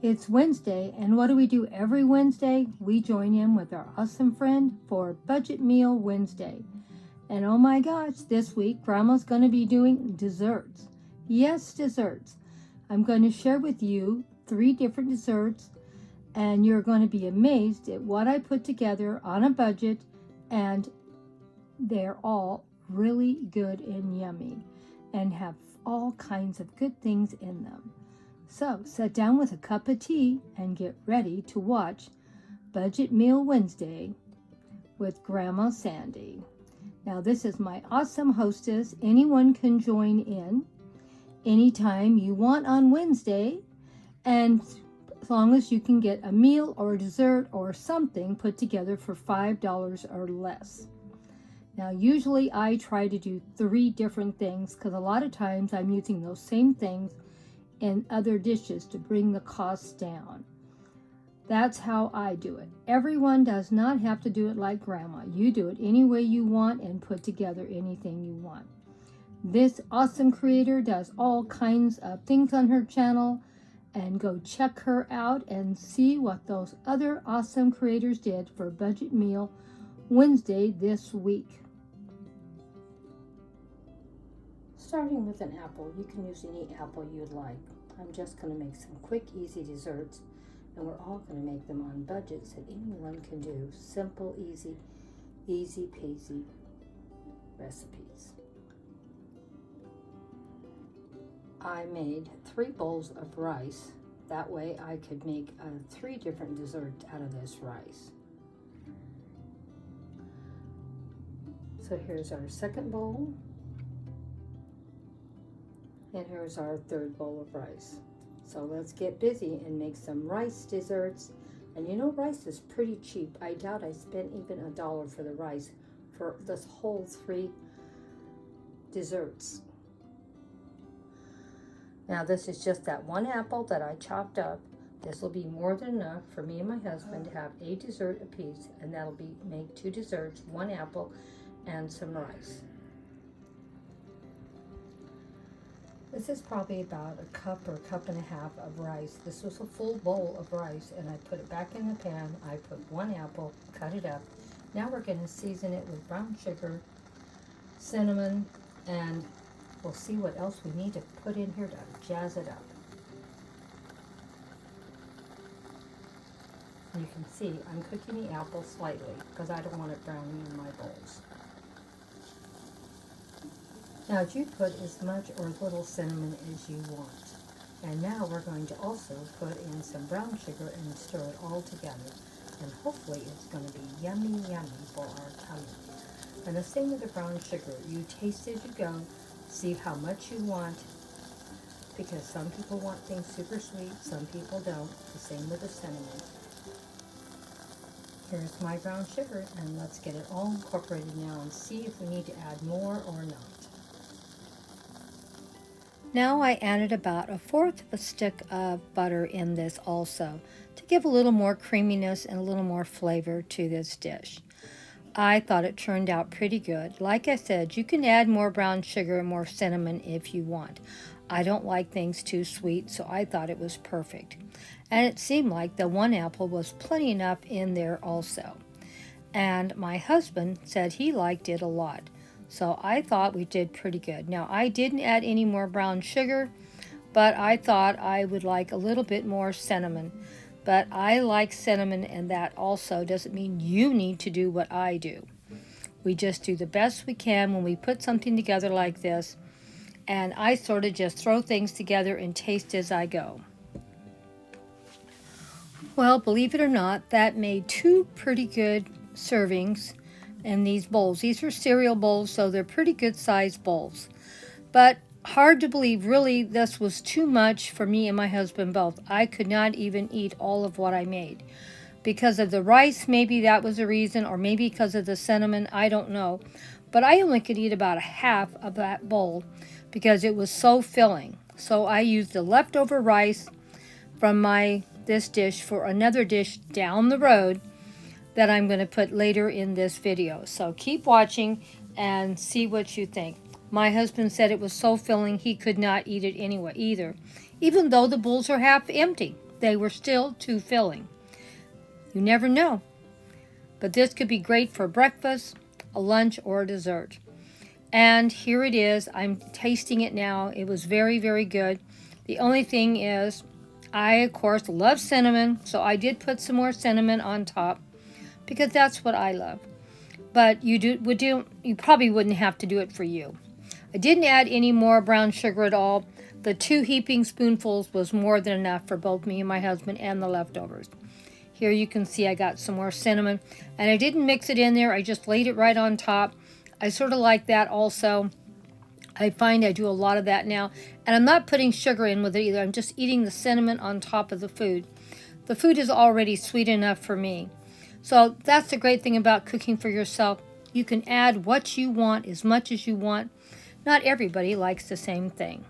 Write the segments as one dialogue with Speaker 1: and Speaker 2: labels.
Speaker 1: It's Wednesday, and what do we do every Wednesday? We join in with our awesome friend for Budget Meal Wednesday. And oh my gosh, this week Grandma's going to be doing desserts. Yes, desserts. I'm going to share with you 3 different desserts, and you're going to be amazed at what I put together on a budget, and they're all really good and yummy and have all kinds of good things in them. So sit down with a cup of tea and get ready to watch Budget Meal Wednesday with Grandma Sandy. Now this is my awesome hostess. Anyone can join in anytime you want on Wednesday, and as long as you can get a meal or a dessert or something put together for $5 or less. Now usually I try to do 3 different things because a lot of times I'm using those same things in other dishes to bring the costs down. That's how I do it. Everyone does not have to do it like Grandma. You do it any way you want and put together anything you want. This awesome creator does all kinds of things on her channel, and go check her out and see what those other awesome creators did for Budget Meal Wednesday this week. Starting with an apple, you can use any apple you'd like. I'm just going to make some quick, easy desserts, and we're all going to make them on budgets that anyone can do. Simple, easy peasy recipes. I made 3 bowls of rice. That way I could make 3 different desserts out of this rice. So here's our second bowl. And here's our 3rd bowl of rice. So let's get busy and make some rice desserts. And you know, rice is pretty cheap. I doubt I spent even $1 for the rice for this whole 3 desserts. Now this is just that 1 apple that I chopped up. This will be more than enough for me and my husband to have a dessert apiece, and that'll be make 2 desserts, 1 apple and some rice. This is probably about a cup or a cup and a half of rice. This was a full bowl of rice, and I put it back in the pan. I put 1 apple, cut it up. Now we're going to season it with brown sugar, cinnamon, and we'll see what else we need to put in here to jazz it up. And you can see I'm cooking the apple slightly because I don't want it browning in my bowls. Now you put as much or as little cinnamon as you want. And now we're going to also put in some brown sugar and stir it all together. And hopefully it's going to be yummy, yummy for our tummy. And the same with the brown sugar. You taste as you go. See how much you want, because some people want things super sweet, some people don't. The same with the cinnamon. Here's my brown sugar, and let's get it all incorporated now and see if we need to add more or not. Now I added about 1/4 of a stick of butter in this also to give a little more creaminess and a little more flavor to this dish. I thought it turned out pretty good. Like I said, you can add more brown sugar and more cinnamon if you want. I don't like things too sweet, so I thought it was perfect. And it seemed like the 1 apple was plenty enough in there also. And my husband said he liked it a lot. So I thought we did pretty good. Now I didn't add any more brown sugar, but I thought I would like a little bit more cinnamon. But I like cinnamon, and that also doesn't mean you need to do what I do. We just do the best we can when we put something together like this, and I sort of just throw things together and taste as I go. Well, believe it or not, that made 2 pretty good servings in these bowls. These are cereal bowls, so they're pretty good sized bowls. But hard to believe, really, this was too much for me and my husband both. I could not even eat all of what I made. Because of the rice, maybe that was a reason, or maybe because of the cinnamon, I don't know. But I only could eat about 1/2 of that bowl because it was so filling. So I used the leftover rice from this dish for another dish down the road that I'm going to put later in this video. So keep watching and see what you think. My husband said it was so filling he could not eat it anyway either, even though the bowls are half empty. they were still too filling. You never know. But this could be great for breakfast, a lunch, or a dessert. And here it is. I'm tasting it now. It was very, very good. The only thing is, I, of course, love cinnamon, so I did put some more cinnamon on top because that's what I love. But you probably wouldn't have to do it for you. I didn't add any more brown sugar at all. The 2 heaping spoonfuls was more than enough for both me and my husband and the leftovers. Here you can see I got some more cinnamon, and I didn't mix it in there. I just laid it right on top. I sort of like that also. I find I do a lot of that now, and I'm not putting sugar in with it either. I'm just eating the cinnamon on top of the food. The food is already sweet enough for me. So that's the great thing about cooking for yourself. You can add what you want as much as you want. Not everybody likes the same thing.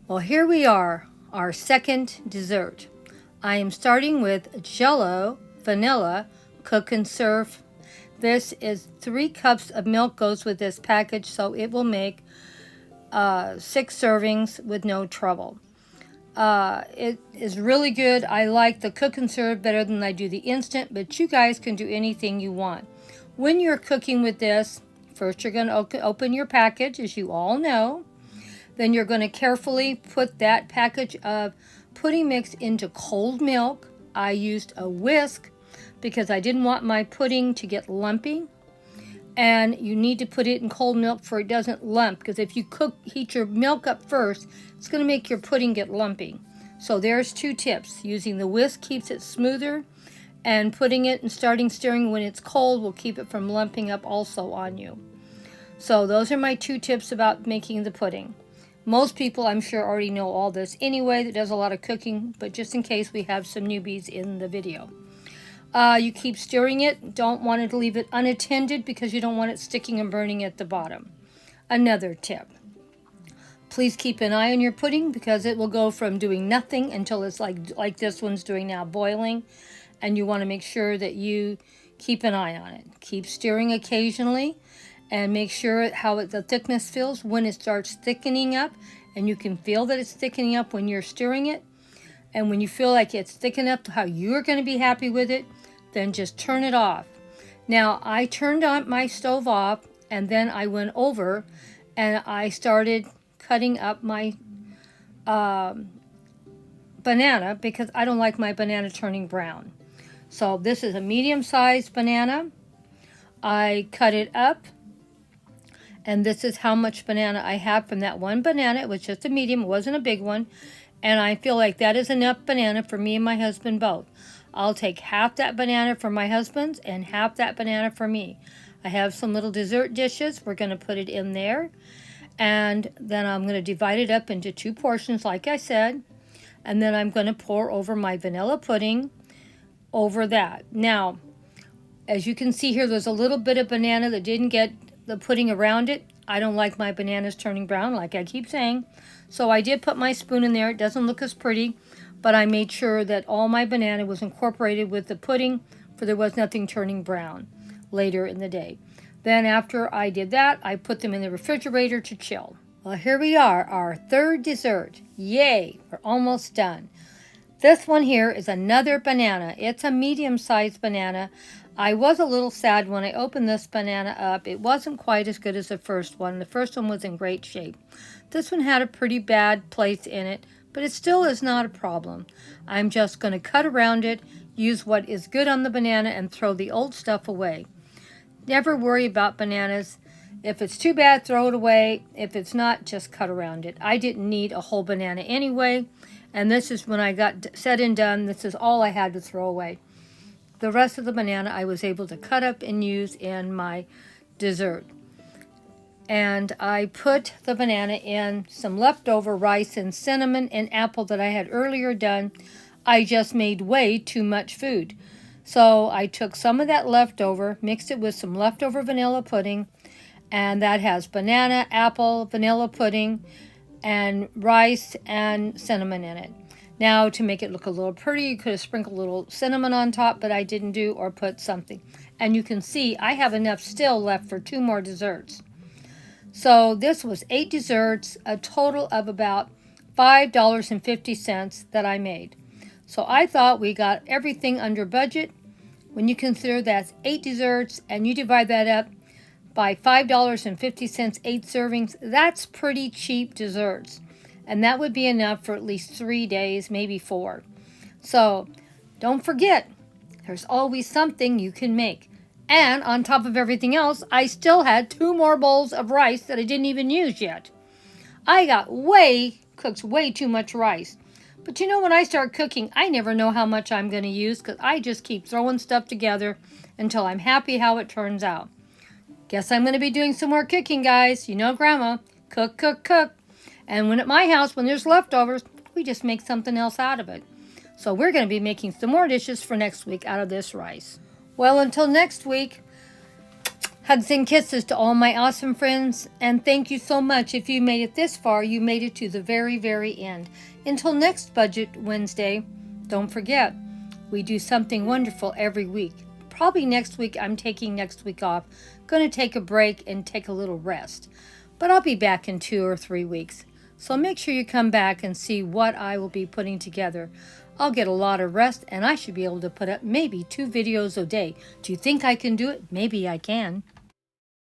Speaker 1: Well, here we are, our second dessert. I am starting with Jell-O Vanilla Cook and Serve. This is 3 cups of milk goes with this package, so it will make 6 servings with no trouble. It is really good. I like the cook and serve better than I do the instant, but you guys can do anything you want. When you're cooking with this, first you're going to open your package, as you all know. Then you're going to carefully put that package of pudding mix into cold milk. I used a whisk because I didn't want my pudding to get lumpy. And you need to put it in cold milk so it doesn't lump, because if you heat your milk up first, it's going to make your pudding get lumpy. So there's 2 tips. Using the whisk keeps it smoother, and putting it and starting stirring when it's cold will keep it from lumping up also on you. So those are my 2 tips about making the pudding. Most people, I'm sure, already know all this anyway that does a lot of cooking, but just in case we have some newbies in the video. You keep stirring it. Don't want to leave it unattended because you don't want it sticking and burning at the bottom. Another tip. Please keep an eye on your pudding because it will go from doing nothing until it's like this one's doing now, boiling. And you want to make sure that you keep an eye on it. Keep stirring occasionally. And make sure how the thickness feels when it starts thickening up. And you can feel that it's thickening up when you're stirring it. And when you feel like it's thick enough to how you're going to be happy with it, then just turn it off. Now, I turned on my stove off, and then I went over, and I started cutting up my banana because I don't like my banana turning brown. So this is a medium-sized banana. I cut it up. And this is how much banana I have from that one banana. It was just a medium. It wasn't a big one. And I feel like that is enough banana for me and my husband both. I'll take half that banana for my husband and half that banana for me. I have some little dessert dishes. We're going to put it in there. And then I'm going to divide it up into 2 portions, like I said. And then I'm going to pour over my vanilla pudding over that. Now, as you can see here, there's a little bit of banana that didn't get the pudding around it. I don't like my bananas turning brown, like I keep saying. So I did put my spoon in there. It doesn't look as pretty, but I made sure that all my banana was incorporated with the pudding, for there was nothing turning brown later in the day. Then after I did that, I put them in the refrigerator to chill. Well, here we are, our 3rd dessert. Yay, we're almost done. This one here is another banana. It's a medium-sized banana. I was a little sad when I opened this banana up. It wasn't quite as good as the first one. The first one was in great shape. This one had a pretty bad place in it, but it still is not a problem. I'm just going to cut around it, use what is good on the banana, and throw the old stuff away. Never worry about bananas. If it's too bad, throw it away. If it's not, just cut around it. I didn't need a whole banana anyway, and this is when I got said and done. This is all I had to throw away. The rest of the banana I was able to cut up and use in my dessert. And I put the banana in some leftover rice and cinnamon and apple that I had earlier done. I just made way too much food. So I took some of that leftover, mixed it with some leftover vanilla pudding, and that has banana, apple, vanilla pudding, and rice and cinnamon in it. Now, to make it look a little pretty, you could have sprinkled a little cinnamon on top, but I didn't do, or put something. And you can see I have enough still left for 2 more desserts. So this was 8 desserts, a total of about $5.50 that I made. So I thought we got everything under budget. When you consider that's 8 desserts and you divide that up by $5.50, 8 servings, that's pretty cheap desserts. And that would be enough for at least 3 days, maybe 4. So don't forget, there's always something you can make. And on top of everything else, I still had 2 more bowls of rice that I didn't even use yet. I cooked way too much rice. But you know, when I start cooking, I never know how much I'm going to use because I just keep throwing stuff together until I'm happy how it turns out. Guess I'm going to be doing some more cooking, guys. You know Grandma, cook, cook, cook. And when at my house, when there's leftovers, we just make something else out of it. So we're going to be making some more dishes for next week out of this rice. Well, until next week, hugs and kisses to all my awesome friends, and thank you so much. If you made it this far, you made it to the very, very end. Until next Budget Wednesday, don't forget, we do something wonderful every week. Probably next week, I'm taking next week off. Going to take a break and take a little rest. But I'll be back in 2 or 3 weeks. So make sure you come back and see what I will be putting together. I'll get a lot of rest, and I should be able to put up maybe 2 videos a day. Do you think I can do it? Maybe I can.